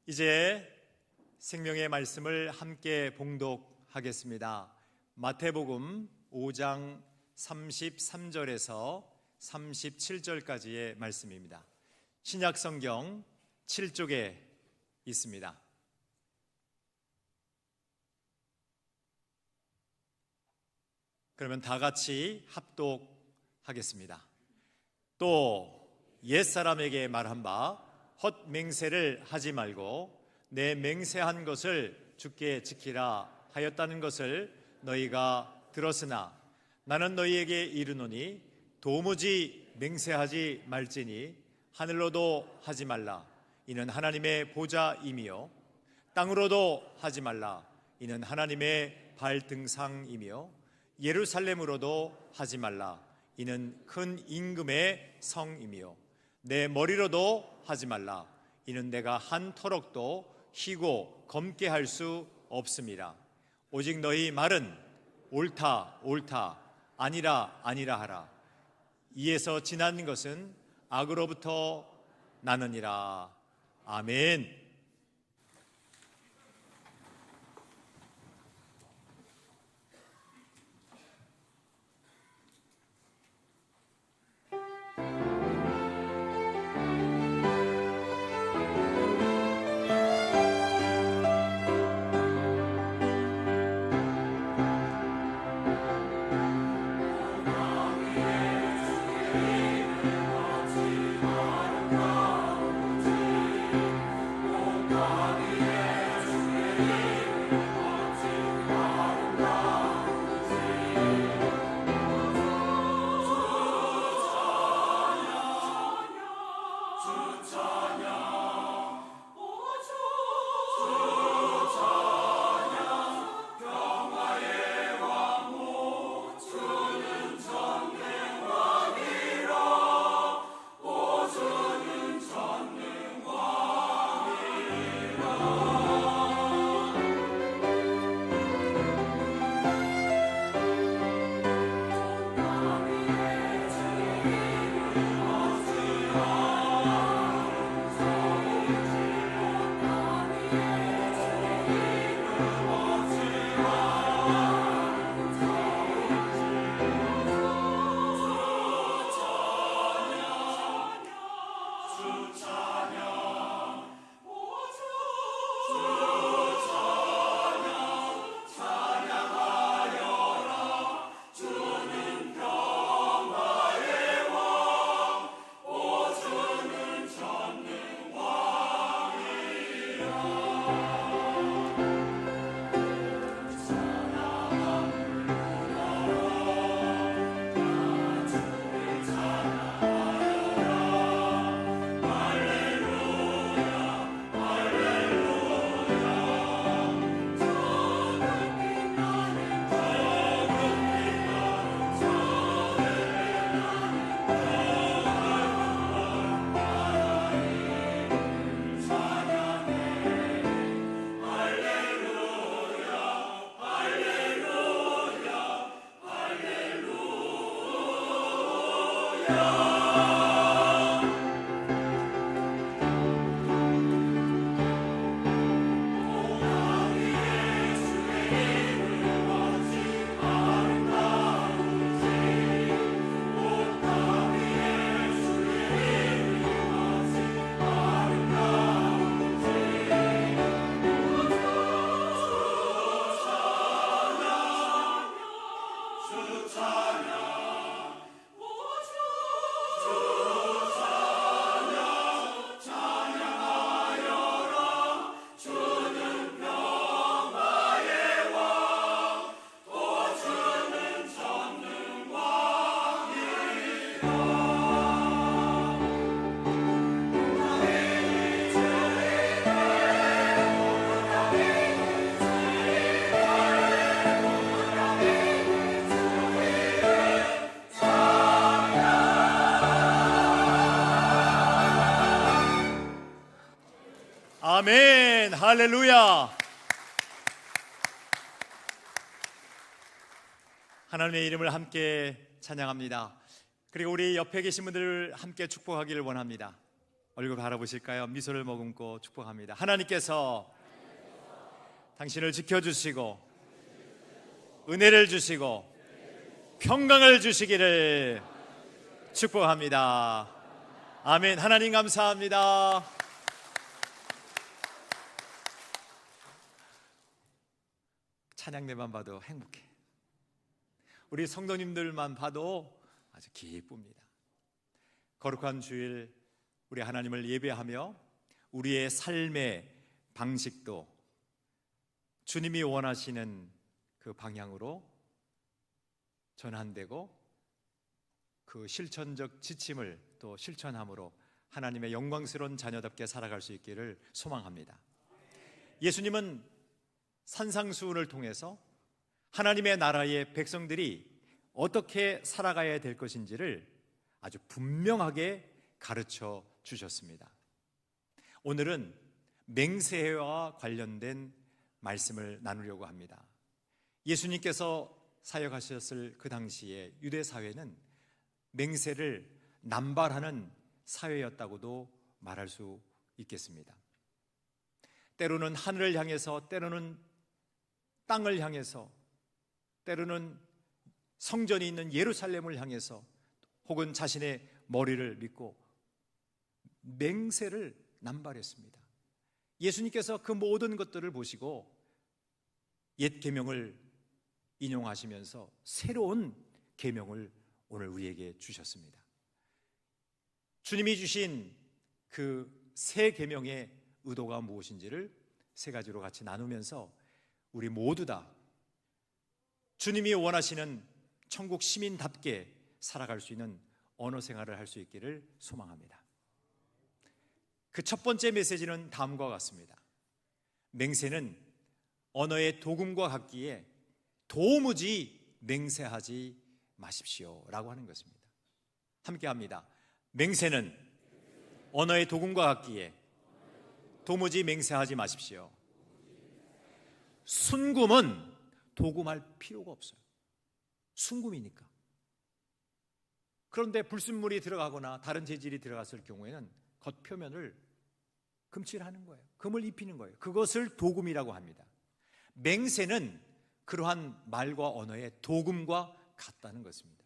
이제 생명의 말씀을 함께 봉독하겠습니다. 마태복음 5장 33절에서 37절까지의 말씀입니다. 신약성경 7쪽에 있습니다. 그러면 다 같이 합독하겠습니다. 또 옛사람에게 말한 바 헛맹세를 하지 말고 내 맹세한 것을 주께 지키라 하였다는 것을 너희가 들었으나 나는 너희에게 이르노니 도무지 맹세하지 말지니 하늘로도 하지 말라 이는 하나님의 보좌임이요 땅으로도 하지 말라 이는 하나님의 발등상이며 예루살렘으로도 하지 말라 이는 큰 임금의 성이며 내 머리로도 하지 말라 이는 내가 한 터럭도 희고 검게 할 수 없음이라. 오직 너희 말은 옳다 옳다 아니라 아니라 하라. 이에서 지난 것은 악으로부터 나느니라. 아멘. 아멘. 할렐루야. 하나님의 이름을 함께 찬양합니다. 그리고 우리 옆에 계신 분들을 함께 축복하기를 원합니다. 얼굴 바라보실까요? 미소를 머금고 축복합니다. 하나님께서 당신을 지켜주시고 은혜를 주시고 평강을 주시기를 축복합니다. 아멘. 하나님 감사합니다. 찬양대만 봐도 행복해. 우리 성도님들만 봐도 아주 기쁩니다. 거룩한 주일 우리 하나님을 예배하며 우리의 삶의 방식도 주님이 원하시는 그 방향으로 전환되고 그 실천적 지침을 또 실천함으로 하나님의 영광스러운 자녀답게 살아갈 수 있기를 소망합니다. 예수님은 산상수훈을 통해서 하나님의 나라의 백성들이 어떻게 살아가야 될 것인지를 아주 분명하게 가르쳐 주셨습니다. 오늘은 맹세와 관련된 말씀을 나누려고 합니다. 예수님께서 사역하셨을 그 당시에 유대 사회는 맹세를 남발하는 사회였다고도 말할 수 있겠습니다. 때로는 하늘을 향해서, 때로는 땅을 향해서, 때로는 성전이 있는 예루살렘을 향해서, 혹은 자신의 머리를 믿고 맹세를 남발했습니다. 예수님께서 그 모든 것들을 보시고 옛 계명을 인용하시면서 새로운 계명을 오늘 우리에게 주셨습니다. 주님이 주신 그 새 계명의 의도가 무엇인지를 세 가지로 같이 나누면서 우리 모두 다 주님이 원하시는 천국 시민답게 살아갈 수 있는 언어 생활을 할 수 있기를 소망합니다. 그 첫 번째 메시지는 다음과 같습니다. 맹세는 언어의 도금과 같기에 도무지 맹세하지 마십시오 라고 하는 것입니다. 함께 합니다. 맹세는 언어의 도금과 같기에 도무지 맹세하지 마십시오. 순금은 도금할 필요가 없어요. 순금이니까. 그런데 불순물이 들어가거나 다른 재질이 들어갔을 경우에는 겉표면을 금칠하는 거예요. 금을 입히는 거예요. 그것을 도금이라고 합니다. 맹세는 그러한 말과 언어의 도금과 같다는 것입니다.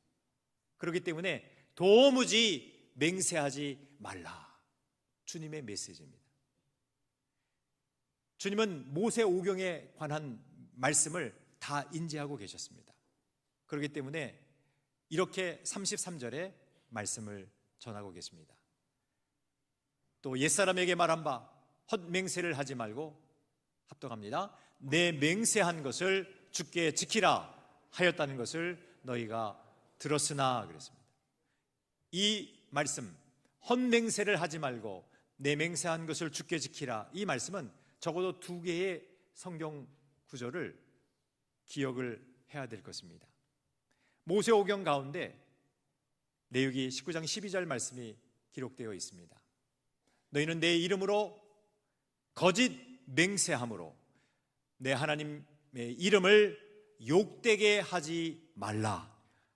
그렇기 때문에 도무지 맹세하지 말라. 주님의 메시지입니다. 주님은 모세오경에 관한 말씀을 다 인지하고 계셨습니다. 그렇기 때문에 이렇게 33절에 말씀을 전하고 계십니다. 또 옛사람에게 말한 바 헛맹세를 하지 말고 합독합니다. 내 맹세한 것을 주께 지키라 하였다는 것을 너희가 들었으나 그랬습니다. 이 말씀, 헛맹세를 하지 말고 내 맹세한 것을 주께 지키라, 이 말씀은 적어도 두 개의 성경 구절을 기억을 해야 될 것입니다. 모세오경 가운데 레위기 19장 12절 말씀이 기록되어 있습니다. 너희는 내 이름으로 거짓 맹세함으로 내 하나님의 이름을 욕되게 하지 말라.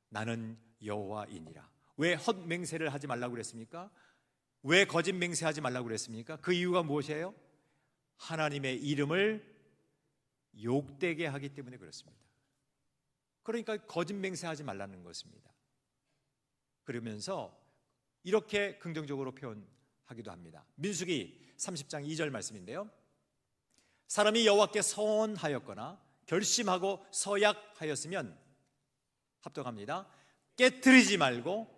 나는 여호와이니라. 왜 헛맹세를 하지 말라고 그랬습니까? 왜 거짓 맹세하지 말라고 그랬습니까? 그 이유가 무엇이에요? 하나님의 이름을 욕되게 하기 때문에 그렇습니다. 그러니까 거짓 맹세하지 말라는 것입니다. 그러면서 이렇게 긍정적으로 표현하기도 합니다. 민수기 30장 2절 말씀인데요. 사람이 여호와께 서원하였거나 결심하고 서약하였으면 합독합니다. 깨트리지 말고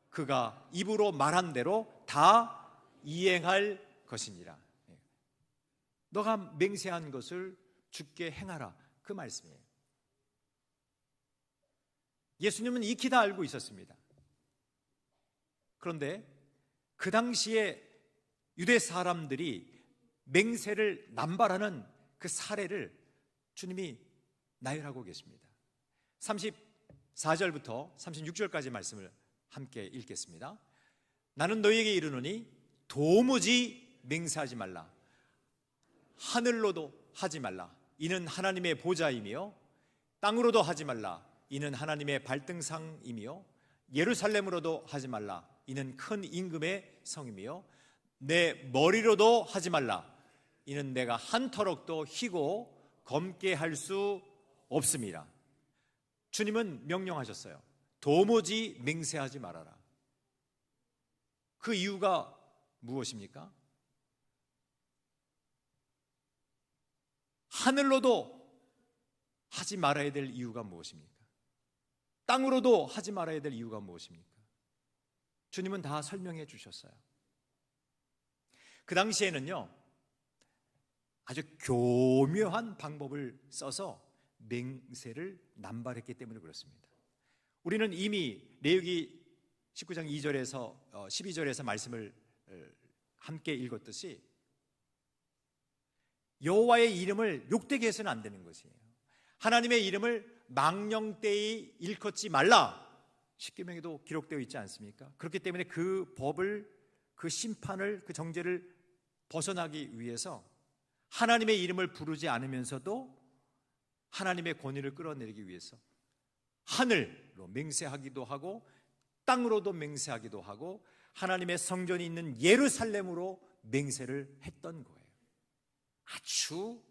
그가 입으로 말한 대로 다 이행할 것이니라. 너가 맹세한 것을 주께 행하라, 그 말씀이에요. 예수님은 익히 다 알고 있었습니다. 그런데 그 당시에 유대 사람들이 맹세를 남발하는 그 사례를 주님이 나열하고 계십니다. 34절부터 36절까지 말씀을 함께 읽겠습니다. 나는 너희에게 이르노니 도무지 맹세하지 말라. 하늘로도 하지 말라. 이는 하나님의 보좌이며 땅으로도 하지 말라. 이는 하나님의 발등상이며 예루살렘으로도 하지 말라. 이는 큰 임금의 성이며 내 머리로도 하지 말라. 이는 내가 한 터럭도 희고 검게 할 수 없습니다. 주님은 명령하셨어요. 도무지 맹세하지 말아라. 그 이유가 무엇입니까? 하늘로도 하지 말아야 될 이유가 무엇입니까? 땅으로도 하지 말아야 될 이유가 무엇입니까? 주님은 다 설명해 주셨어요. 그 당시에는요, 아주 교묘한 방법을 써서 맹세를 남발했기 때문에 그렇습니다. 우리는 이미 레위기 19장 2절에서 12절에서 말씀을 함께 읽었듯이 여호와의 이름을 욕되게 해서는 안 되는 것이에요. 하나님의 이름을 망령되이 일컫지 말라. 십계명에도 기록되어 있지 않습니까? 그렇기 때문에 그 법을, 그 심판을, 그 정죄를 벗어나기 위해서 하나님의 이름을 부르지 않으면서도 하나님의 권위를 끌어내리기 위해서 하늘로 맹세하기도 하고 땅으로도 맹세하기도 하고 하나님의 성전이 있는 예루살렘으로 맹세를 했던 거예요. 아주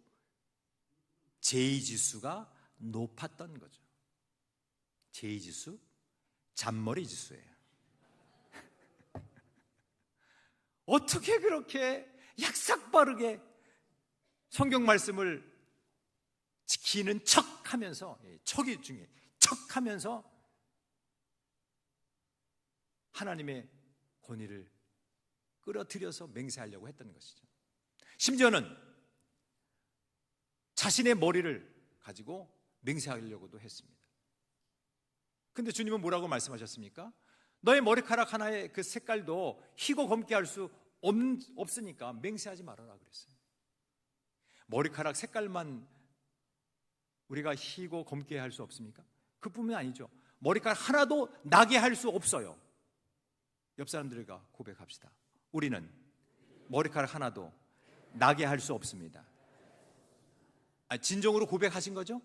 제의지수가 높았던 거죠. 제의지수, 잔머리 지수예요. 어떻게 그렇게 약삭빠르게 성경 말씀을 지키는 척하면서, 척이 중요해요. 척하면서 하나님의 권위를 끌어들여서 맹세하려고 했던 것이죠. 심지어는 자신의 머리를 가지고 맹세하려고도 했습니다. 근데 주님은 뭐라고 말씀하셨습니까? 너의 머리카락 하나의 그 색깔도 희고 검게 할 수 없으니까 맹세하지 말아라 그랬어요. 머리카락 색깔만 우리가 희고 검게 할 수 없습니까? 그뿐만 아니죠. 머리카락 하나도 나게 할 수 없어요. 옆 사람들과 고백합시다. 우리는 머리카락 하나도 나게 할 수 없습니다. 진정으로 고백하신 거죠?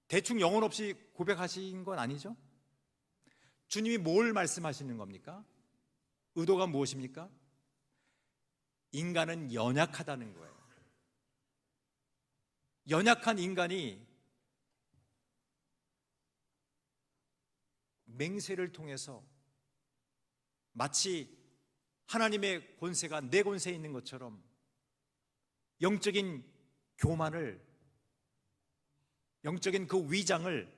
대충 영혼 없이 고백하신 건 아니죠? 주님이 뭘 말씀하시는 겁니까? 의도가 무엇입니까? 인간은 연약하다는 거예요. 연약한 인간이 맹세를 통해서 마치 하나님의 권세가 내 권세에 있는 것처럼 영적인 교만을, 영적인 그 위장을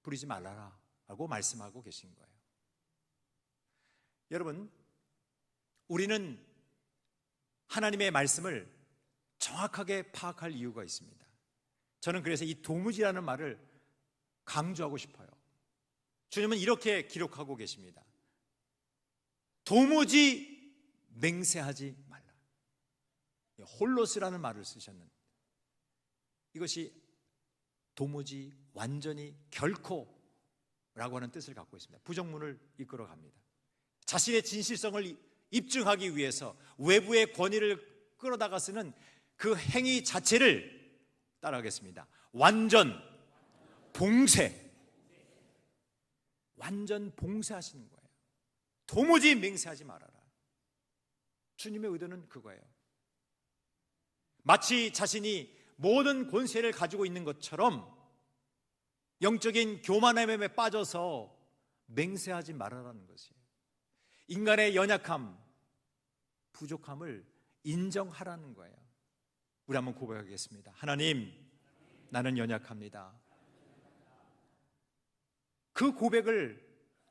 부리지 말라라 라고 말씀하고 계신 거예요. 여러분, 우리는 하나님의 말씀을 정확하게 파악할 이유가 있습니다. 저는 그래서 이 도무지라는 말을 강조하고 싶어요. 주님은 이렇게 기록하고 계십니다. 도무지 맹세하지 말라. 홀로스라는 말을 쓰셨는데 이것이 도무지, 완전히, 결코 라고 하는 뜻을 갖고 있습니다. 부정문을 이끌어 갑니다. 자신의 진실성을 입증하기 위해서 외부의 권위를 끌어다가 쓰는 그 행위 자체를 따라하겠습니다. 완전 봉쇄. 완전 봉쇄하시는 거예요. 도무지 맹세하지 말아라. 주님의 의도는 그거예요. 마치 자신이 모든 권세를 가지고 있는 것처럼 영적인 교만함에 빠져서 맹세하지 말아라는 것이에요. 인간의 연약함, 부족함을 인정하라는 거예요. 우리 한번 고백하겠습니다. 하나님, 나는 연약합니다. 그 고백을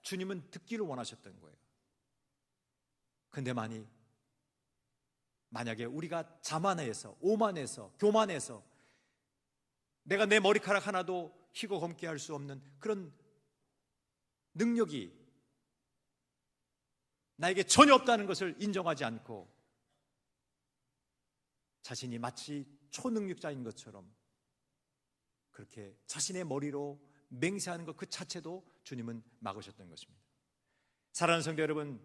주님은 듣기를 원하셨던 거예요. 근데 만약에 우리가 자만해서, 오만해서, 교만해서 내가 내 머리카락 하나도 희고 검게 할 수 없는 그런 능력이 나에게 전혀 없다는 것을 인정하지 않고 자신이 마치 초능력자인 것처럼 그렇게 자신의 머리로 맹세하는 것 그 자체도 주님은 막으셨던 것입니다. 사랑하는 성도 여러분,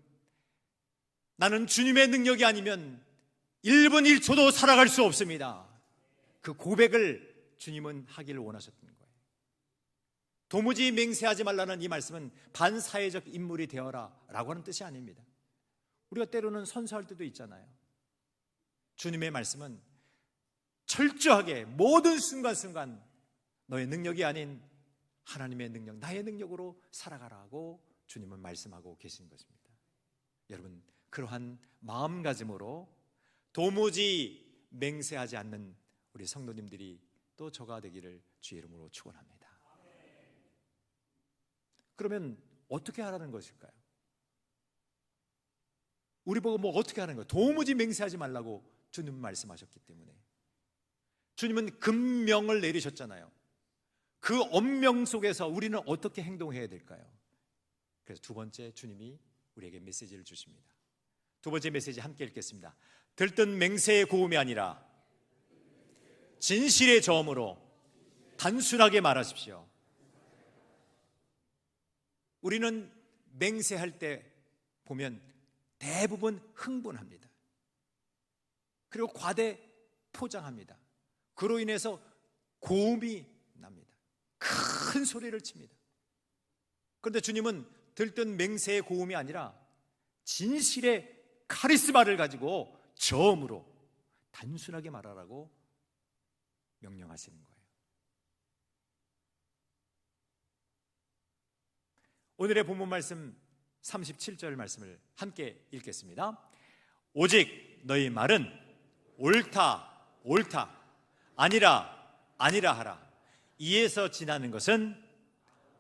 나는 주님의 능력이 아니면 1분 1초도 살아갈 수 없습니다. 그 고백을 주님은 하기를 원하셨던 거예요. 도무지 맹세하지 말라는 이 말씀은 반사회적 인물이 되어라 라고 하는 뜻이 아닙니다. 우리가 때로는 선서할 때도 있잖아요. 주님의 말씀은 철저하게 모든 순간순간 너의 능력이 아닌 하나님의 능력, 나의 능력으로 살아가라고 주님은 말씀하고 계신 것입니다. 여러분, 그러한 마음가짐으로 도무지 맹세하지 않는 우리 성도님들이 또 저가 되기를 주의 이름으로 축원합니다. 그러면 어떻게 하라는 것일까요? 우리 보고 뭐 어떻게 하는 거예요? 도무지 맹세하지 말라고 주님은 말씀하셨기 때문에. 주님은 금명을 내리셨잖아요. 그 엄명 속에서 우리는 어떻게 행동해야 될까요? 그래서 두 번째, 주님이 우리에게 메시지를 주십니다. 두 번째 메시지 함께 읽겠습니다. 들뜬 맹세의 고음이 아니라 진실의 저음으로 단순하게 말하십시오. 우리는 맹세할 때 보면 대부분 흥분합니다. 그리고 과대 포장합니다. 그로 인해서 고음이 납니다. 큰 소리를 칩니다. 그런데 주님은 들뜬 맹세의 고음이 아니라 진실의 카리스마를 가지고 저음으로 단순하게 말하라고 명령하시는 거예요. 오늘의 본문 말씀 37절 말씀을 함께 읽겠습니다. 오직 너희 말은 옳다 옳다 아니라 아니라 하라. 이에서 지나는 것은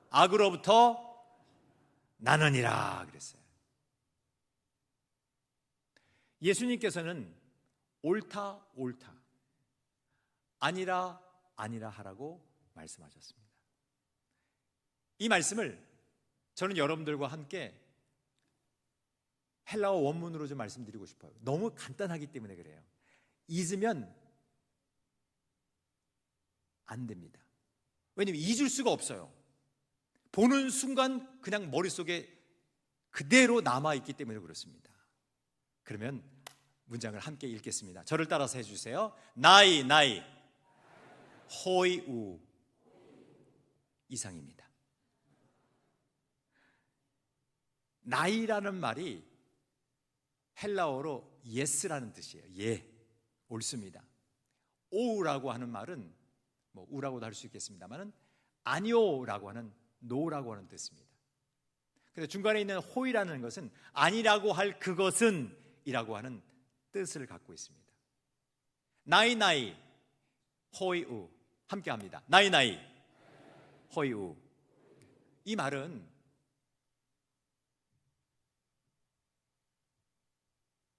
악으로부터 나느니라 그랬어요. 예수님께서는 옳다 옳다 아니라 아니라 하라고 말씀하셨습니다. 이 말씀을 저는 여러분들과 함께 헬라어 원문으로 좀 말씀드리고 싶어요. 너무 간단하기 때문에 그래요. 잊으면 안 됩니다. 왜냐하면 잊을 수가 없어요. 보는 순간 그냥 머릿속에 그대로 남아있기 때문에 그렇습니다. 그러면 문장을 함께 읽겠습니다. 저를 따라서 해주세요. 나이 나이 호이 우 이상입니다. 나이라는 말이 헬라어로 yes라는 뜻이에요. 예, 옳습니다. 오우라고 하는 말은 뭐 우라고도 할 수 있겠습니다만은 아니오라고 하는 노라고 하는 뜻입니다. 그래서 중간에 있는 호이라는 것은 아니라고 할 그것은 이라고 하는 뜻을 갖고 있습니다. 나이 나이 호이 우 함께 합니다. 나이 나이 호이 우. 이 말은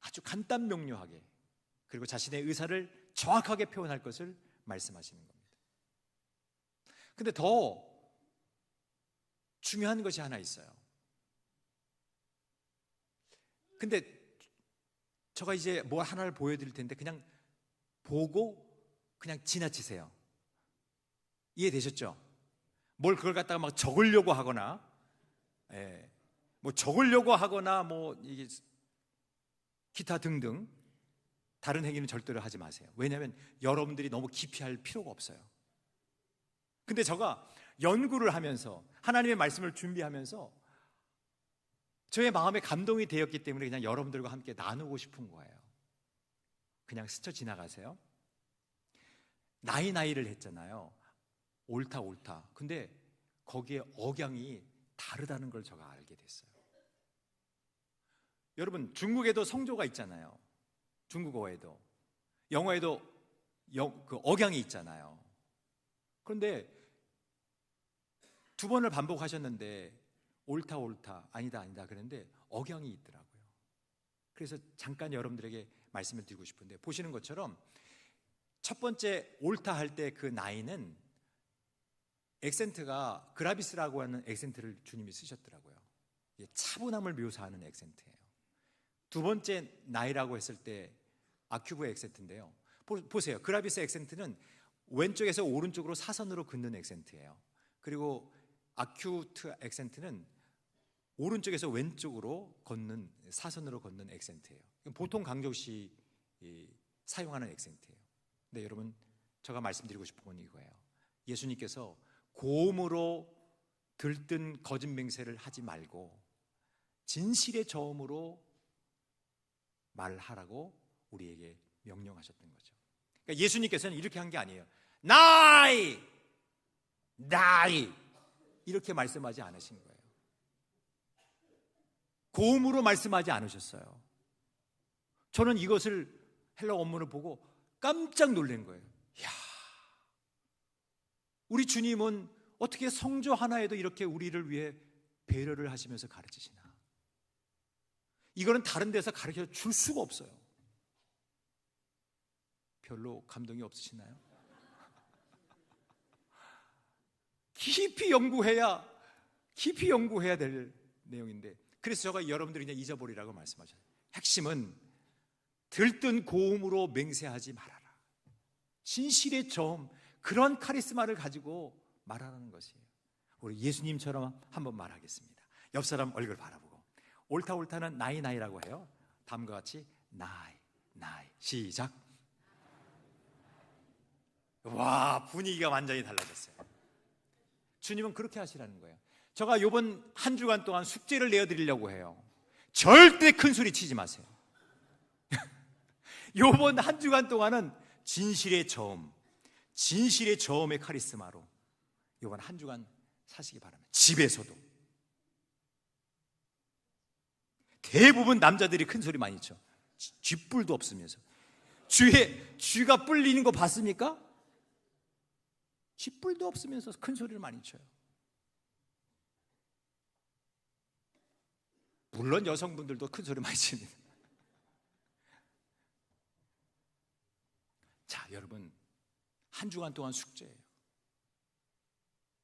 아주 간단 명료하게 그리고 자신의 의사를 정확하게 표현할 것을 말씀하시는 겁니다. 근데 더 중요한 것이 하나 있어요. 근데 제가 이제 뭐 하나를 보여드릴 텐데 그냥 보고 그냥 지나치세요. 이해되셨죠? 뭘 그걸 갖다가 막 적으려고 하거나 뭐 적으려고 하거나 뭐 이게 기타 등등 다른 행위는 절대로 하지 마세요. 왜냐하면 여러분들이 너무 깊이 할 필요가 없어요. 근데 제가 연구를 하면서 하나님의 말씀을 준비하면서 저의 마음에 감동이 되었기 때문에 그냥 여러분들과 함께 나누고 싶은 거예요. 그냥 스쳐 지나가세요. 나이를 했잖아요. 옳다 옳다. 근데 거기에 억양이 다르다는 걸 제가 알게 됐어요. 여러분, 중국에도 성조가 있잖아요. 중국어에도 영어에도 그 억양이 있잖아요. 그런데 두 번을 반복하셨는데 옳다 옳다 아니다 아니다 그런데 억양이 있더라고요. 그래서 잠깐 여러분들에게 말씀을 드리고 싶은데 보시는 것처럼 첫 번째 옳다 할 때 그 나이는 액센트가 그라비스라고 하는 액센트를 주님이 쓰셨더라고요. 차분함을 묘사하는 액센트예요. 두 번째 나이라고 했을 때 아큐브 액센트인데요. 보세요. 그라비스 액센트는 왼쪽에서 오른쪽으로 사선으로 긋는 액센트예요. 그리고 아큐트 액센트는 오른쪽에서 왼쪽으로 걷는 사선으로 걷는 액센트예요. 보통 강조시 사용하는 액센트예요. 근데 여러분, 제가 말씀드리고 싶은 건 이거예요. 예수님께서 고음으로 들뜬 거짓 맹세를 하지 말고 진실의 저음으로 말하라고 우리에게 명령하셨던 거죠. 그러니까 예수님께서는 이렇게 한 게 아니에요. 나이 이렇게 말씀하지 않으신 거예요. 고음으로 말씀하지 않으셨어요. 저는 이것을 헬라 원문을 보고 깜짝 놀란 거예요. 이야, 우리 주님은 어떻게 성조 하나에도 이렇게 우리를 위해 배려를 하시면서 가르치시나? 이거는 다른 데서 가르쳐 줄 수가 없어요. 별로 감동이 없으시나요? 깊이 연구해야 될 내용인데, 그래서 제가 여러분들이 그냥 잊어버리라고 말씀하셨어요. 핵심은 들뜬 고음으로 맹세하지 말아라. 진실의 저음, 그런 카리스마를 가지고 말하라는 것이에요. 우리 예수님처럼 한번 말하겠습니다. 옆 사람 얼굴 바라보고, 옳다는 나이라고 해요. 다음과 같이 나이. 시작. 와, 분위기가 완전히 달라졌어요. 주님은 그렇게 하시라는 거예요. 제가 이번 한 주간 동안 숙제를 내어드리려고 해요. 절대 큰 소리 치지 마세요. 이번 한 주간 동안은 진실의 저음의 카리스마로 이번 한 주간 사시기 바랍니다. 집에서도 대부분 남자들이 큰 소리 많이 쳐. 쥐뿔도 없으면서. 쥐가 뿔리는 거 봤습니까? 쥐뿔도 없으면서 큰 소리를 많이 쳐요. 물론 여성분들도 큰 소리 많이 칩니다. 자, 여러분, 한 주간 동안 숙제예요.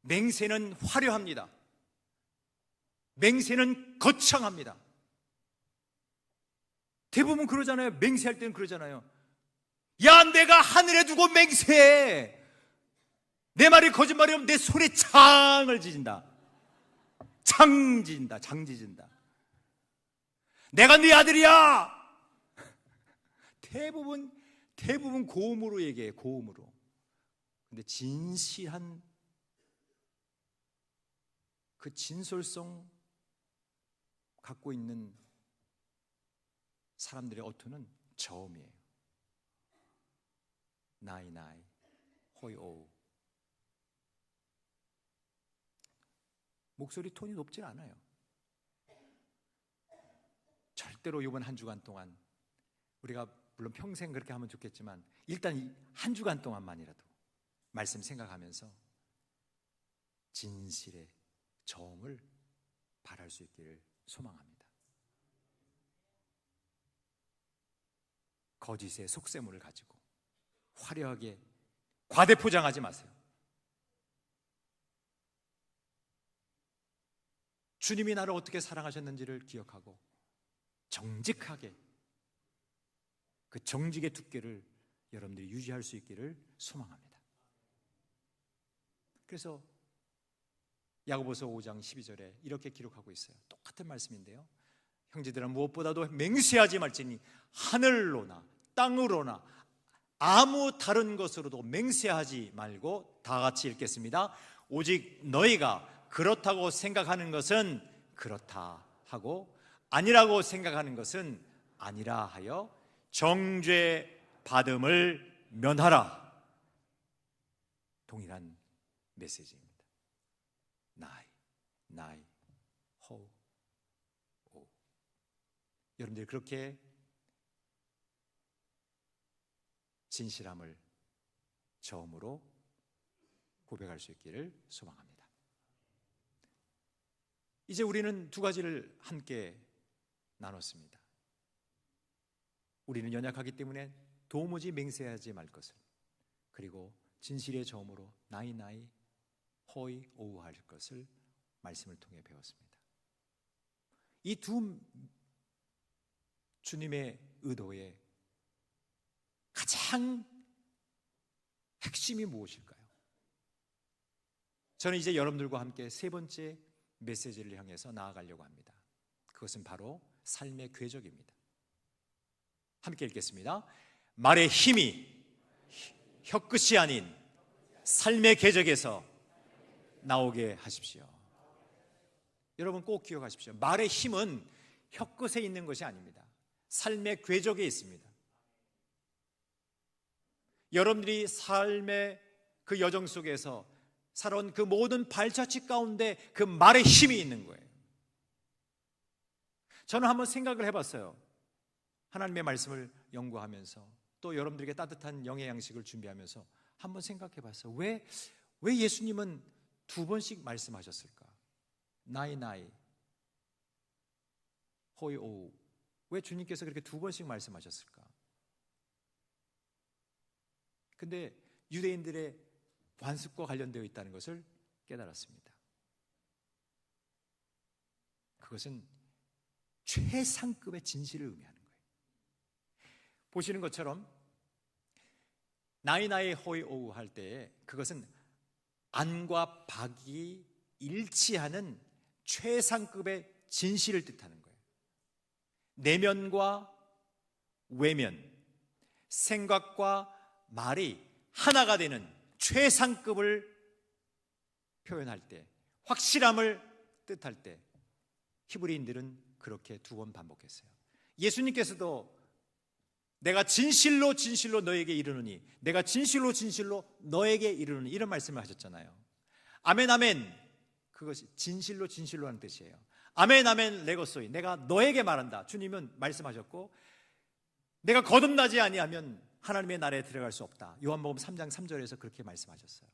맹세는 화려합니다. 맹세는 거창합니다. 대부분 그러잖아요. 맹세할 때는 그러잖아요. 야, 내가 하늘에 두고 맹세해. 내 말이 거짓말이면 내 손에 창을 지진다. 장 지진다. 내가 네 아들이야. 대부분 고음으로 얘기해요. 고음으로. 근데 진실한 그 진솔성 갖고 있는 사람들의 어투는 저음이에요. 나이 호이 오우. 목소리 톤이 높질 않아요. 절대로 이번 한 주간 동안, 우리가 물론 평생 그렇게 하면 좋겠지만 일단 이 한 주간 동안만이라도 말씀 생각하면서 진실의 저음을 바랄 수 있기를 소망합니다. 거짓의 속세물을 가지고 화려하게 과대포장하지 마세요. 주님이 나를 어떻게 사랑하셨는지를 기억하고 정직하게 그 정직의 두께를 여러분들이 유지할 수 있기를 소망합니다. 그래서 야고보서 5장 12절에 이렇게 기록하고 있어요. 똑같은 말씀인데요. 형제들아, 무엇보다도 맹세하지 말지니 하늘로나 땅으로나 아무 다른 것으로도 맹세하지 말고, 다 같이 읽겠습니다. 오직 너희가 그렇다고 생각하는 것은 그렇다 하고 아니라고 생각하는 것은 아니라 하여 정죄 받음을 면하라. 동일한 메시지입니다. 나이 호 오. 여러분들이 그렇게 진실함을 저음으로 고백할 수 있기를 소망합니다. 이제 우리는 두 가지를 함께 나눴습니다. 우리는 연약하기 때문에 도무지 맹세하지 말 것을, 그리고 진실의 저음으로 나이 호이 오우 할 것을 말씀을 통해 배웠습니다. 이 두 주님의 의도의 가장 핵심이 무엇일까요? 저는 이제 여러분들과 함께 세 번째 메시지를 향해서 나아가려고 합니다. 그것은 바로 삶의 궤적입니다. 함께 읽겠습니다. 말의 힘이 혀끝이 아닌 삶의 궤적에서 나오게 하십시오. 여러분 꼭 기억하십시오. 말의 힘은 혀끝에 있는 것이 아닙니다. 삶의 궤적에 있습니다. 여러분들이 삶의 그 여정 속에서 살아온 그 모든 발자취 가운데 그 말의 힘이 있는 거예요. 저는 한번 생각을 해봤어요. 하나님의 말씀을 연구하면서 또 여러분들에게 따뜻한 영의 양식을 준비하면서 한번 생각해봤어요. 왜 예수님은 2번씩 말씀하셨을까? 나이 호이 오우. 왜 주님께서 그렇게 2번씩 말씀하셨을까? 근데 유대인들의 관습과 관련되어 있다는 것을 깨달았습니다. 그것은 최상급의 진실을 의미하는 거예요. 보시는 것처럼 나이 호이 오우 할 때에 그것은 안과 박이 일치하는 최상급의 진실을 뜻하는 거예요. 내면과 외면, 생각과 말이 하나가 되는 최상급을 표현할 때, 확실함을 뜻할 때 히브리인들은 그렇게 2번 반복했어요. 예수님께서도 내가 진실로 너에게 이르노니, 내가 진실로 너에게 이르노니, 이런 말씀을 하셨잖아요. 아멘 아멘, 그것이 진실로 하는 뜻이에요. 아멘 아멘 레고소이, 내가 너에게 말한다. 주님은 말씀하셨고, 내가 거듭나지 아니하면 하나님의 나라에 들어갈 수 없다. 요한복음 3장 3절에서 그렇게 말씀하셨어요.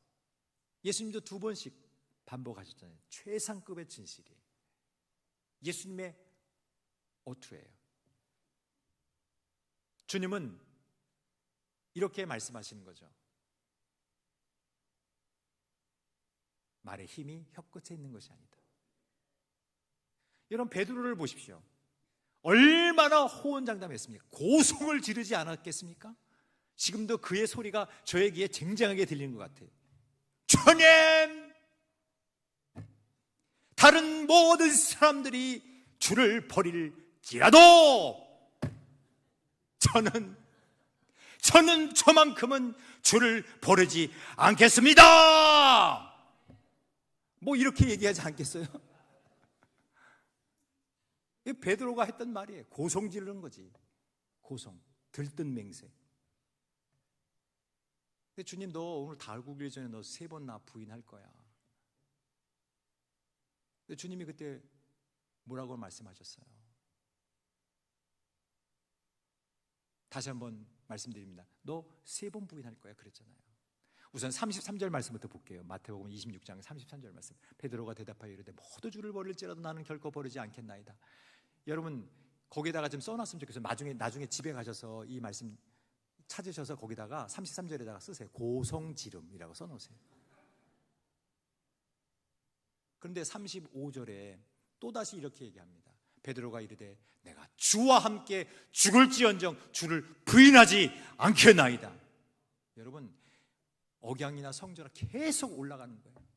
예수님도 2번씩 반복하셨잖아요. 최상급의 진실이 예수님의 어투예요. 주님은 이렇게 말씀하시는 거죠. 말의 힘이 혀끝에 있는 것이 아니다. 여러분 베드로를 보십시오. 얼마나 호언장담했습니까? 고성을 지르지 않았겠습니까? 지금도 그의 소리가 저의 귀에 쟁쟁하게 들리는 것 같아요. 주님, 다른 모든 사람들이 주를 버릴지라도 저는 저만큼은 주를 버리지 않겠습니다. 뭐 이렇게 얘기하지 않겠어요? 이 베드로가 했던 말이에요. 고성 지르는 거지. 고성, 들뜬 맹세. 근데 주님, 너 오늘 다 알고 오기 전에 너 3번 나 부인할 거야. 근데 주님이 그때 뭐라고 말씀하셨어요? 다시 한번 말씀드립니다. 너 3번 부인할 거야 그랬잖아요. 우선 33절 말씀부터 볼게요. 마태복음 26장 33절 말씀. 베드로가 대답하여 이르되 모두 주를 버릴지라도 나는 결코 버리지 않겠나이다. 여러분 거기다가 좀 써놨으면 좋겠어요. 나중에 집에 가셔서 이 말씀 찾으셔서 거기다가 33절에다가 쓰세요. 고성지름이라고 써놓으세요. 그런데 35절에 또다시 이렇게 얘기합니다. 베드로가 이르되 내가 주와 함께 죽을지언정 주를 부인하지 않겠나이다. 여러분 억양이나 성조나 계속 올라가는 거예요.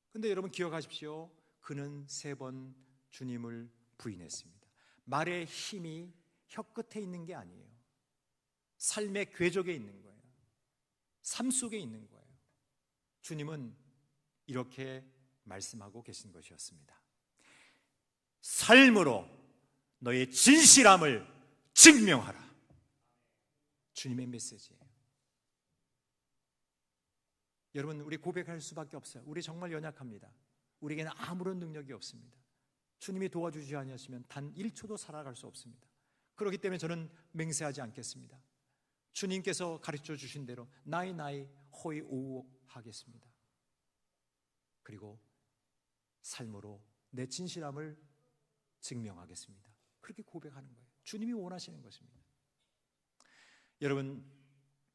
그런데 여러분 기억하십시오. 그는 3번 주님을 부인했습니다. 말의 힘이 혀끝에 있는 게 아니에요. 삶의 궤적에 있는 거예요. 삶 속에 있는 거예요. 주님은 이렇게 말씀하고 계신 것이었습니다. 삶으로 너의 진실함을 증명하라. 주님의 메시지예요. 여러분 우리 고백할 수밖에 없어요. 우리 정말 연약합니다. 우리에게는 아무런 능력이 없습니다. 주님이 도와주지 아니하시면 단 1초도 살아갈 수 없습니다. 그렇기 때문에 저는 맹세하지 않겠습니다. 주님께서 가르쳐 주신 대로 나이 호이 오우 하겠습니다. 그리고 삶으로 내 진실함을 증명하겠습니다. 그렇게 고백하는 거예요. 주님이 원하시는 것입니다. 여러분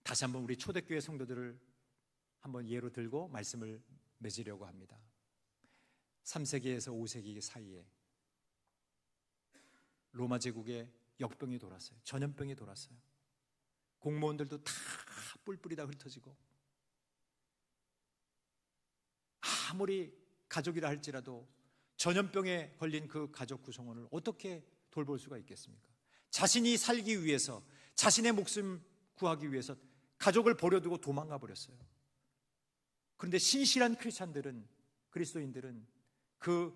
다시 한번 우리 초대교회 성도들을 한번 예로 들고 말씀을 맺으려고 합니다. 3세기에서 5세기 사이에 로마 제국에 역병이 돌았어요. 전염병이 돌았어요. 공무원들도 다 뿔뿔이 다 흩어지고, 아무리 가족이라 할지라도 전염병에 걸린 그 가족 구성원을 어떻게 돌볼 수가 있겠습니까? 자신이 살기 위해서, 자신의 목숨 구하기 위해서 가족을 버려두고 도망가 버렸어요. 그런데 신실한 그리스도인들은 그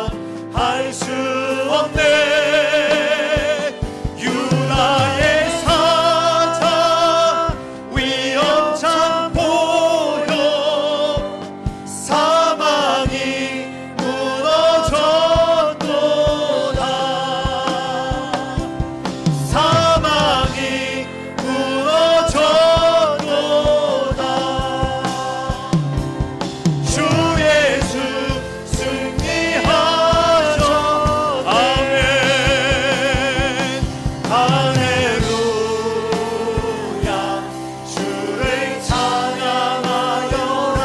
할렐루야 주를 찬양하여라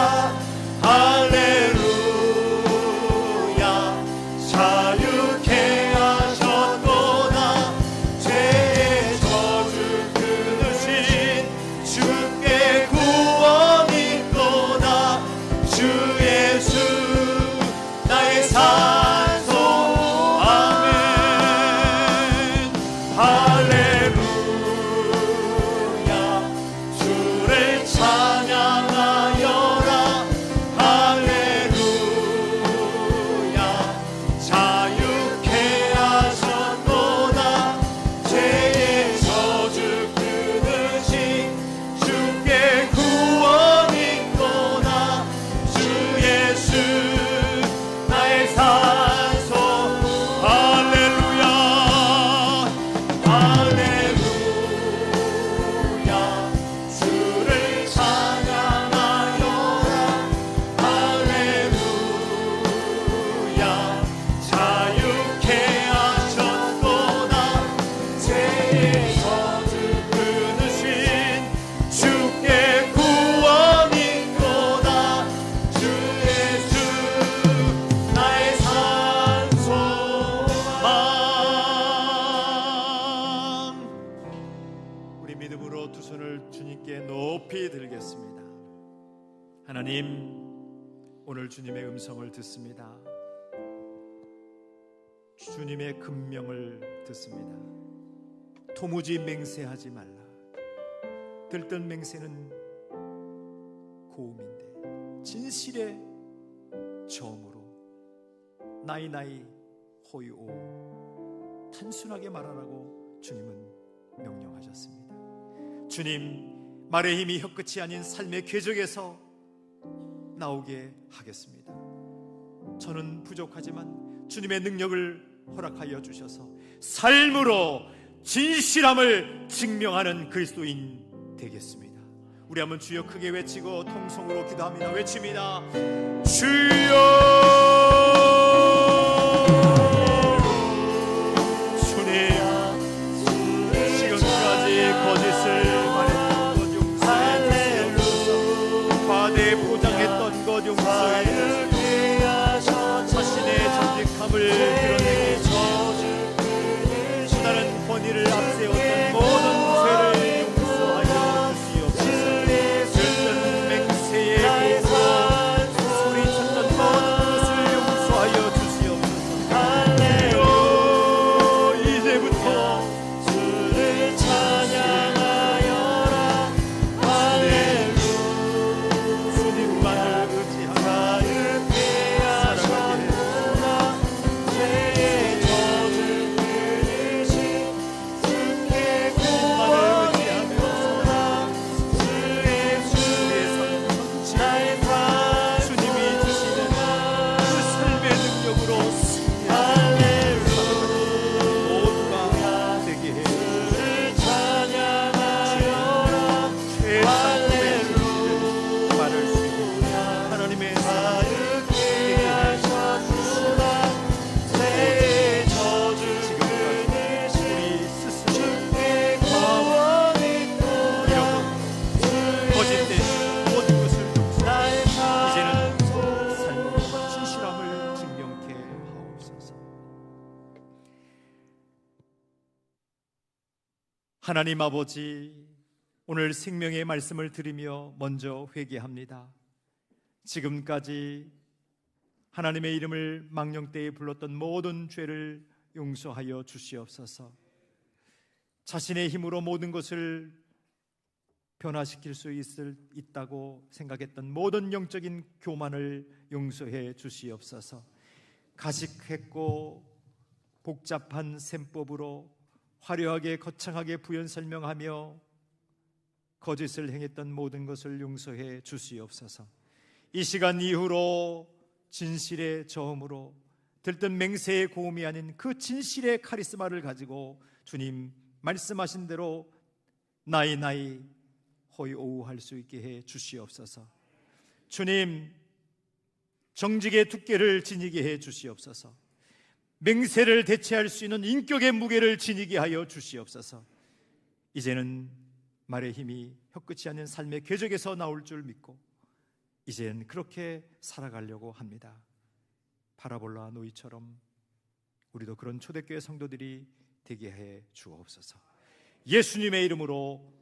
할렐루야 자유케 하셨도다 죄의 저주 끊으신 주께 구원 있도다 주 예수 나의 산소 아멘 할렐루야 주를 찬양하여라 할렐루야 자유케 하셨도다 죄의 저주 끊으신 주께 구원 있도다 주 예수 나의 산소 할렐루야 할렐루야 주를 찬양하여라 할렐루야 자유케 하셨도다 죄의 저주 끊으신 주께 구원 있도다 주 예수 나의 산소망 우리 믿음으로 두 손을 주님께 높이 들겠습니다. 하나님, 오늘 주님의 음성을 듣습니다. 주님의 금명을 듣습니다. 도무지 맹세하지 말라. 들뜬 맹세는 고음인데 진실의 저음으로 나이 호이오 단순하게 말하라고 주님은 명령하셨습니다. 주님, 말의 힘이 혀끝이 아닌 삶의 궤적에서 나오게 하겠습니다. 저는 부족하지만 주님의 능력을 허락하여 주셔서 삶으로 진실함을 증명하는 그리스도인 되겠습니다. 우리 한번 주여 크게 외치고 통성으로 기도합니다. 외칩니다. 주여! 주님, 지금까지 거짓을 말했던 것 용서해 주시옵소서. 과대에 포장했던 것 용서해 주시옵소서. 자신의 정직함을 드러내게 주시옵소서. 다른 권위를 앞세웠던 모든 죄를 용서하여 주시옵소서. 들뜬 맹세의 고소 소리쳤던 모든 것을 용서하여 주시옵소서. 이제부터 주를 찬양하여라 할렐루야 주님만을 의지하며 자유케 하셨구나 죄의 저주 끊으신 주께 구원 있도다 주 예수 나의 주님이 주시는 그 삶의 능력으로 모두가 되게 해 주를 찬양하여라 최상급의 진리를 말할 수 있는 하나님의 자유케 하셨구나 죄의 저주 끊으신 우리 스스로 주께 구원 있도다 거짓된 모든 것을 나의 이제는 산소 삶으로 진실함을 증명케 하옵소서. 하나님 아버지, 오늘 생명의 말씀을 들으며 먼저 회개합니다. 지금까지 하나님의 이름을 망령때에 불렀던 모든 죄를 용서하여 주시옵소서. 자신의 힘으로 모든 것을 변화시킬 수 있다고 생각했던 모든 영적인 교만을 용서해 주시옵소서. 가식했고 복잡한 셈법으로 화려하게 거창하게 부연 설명하며 거짓을 행했던 모든 것을 용서해 주시옵소서. 이 시간 이후로 진실의 저음으로 들뜬 맹세의 고음이 아닌 그 진실의 카리스마를 가지고 주님 말씀하신 대로 나이 호이오우할 수 있게 해 주시옵소서. 주님, 정직의 두께를 지니게 해 주시옵소서. 맹세를 대체할 수 있는 인격의 무게를 지니게 하여 주시옵소서. 이제는 말의 힘이 혀끝이 아닌 삶의 궤적에서 나올 줄 믿고 이젠 그렇게 살아가려고 합니다. 파라볼라 노이처럼 우리도 그런 초대교회 성도들이 되게 해 주옵소서. 예수님의 이름으로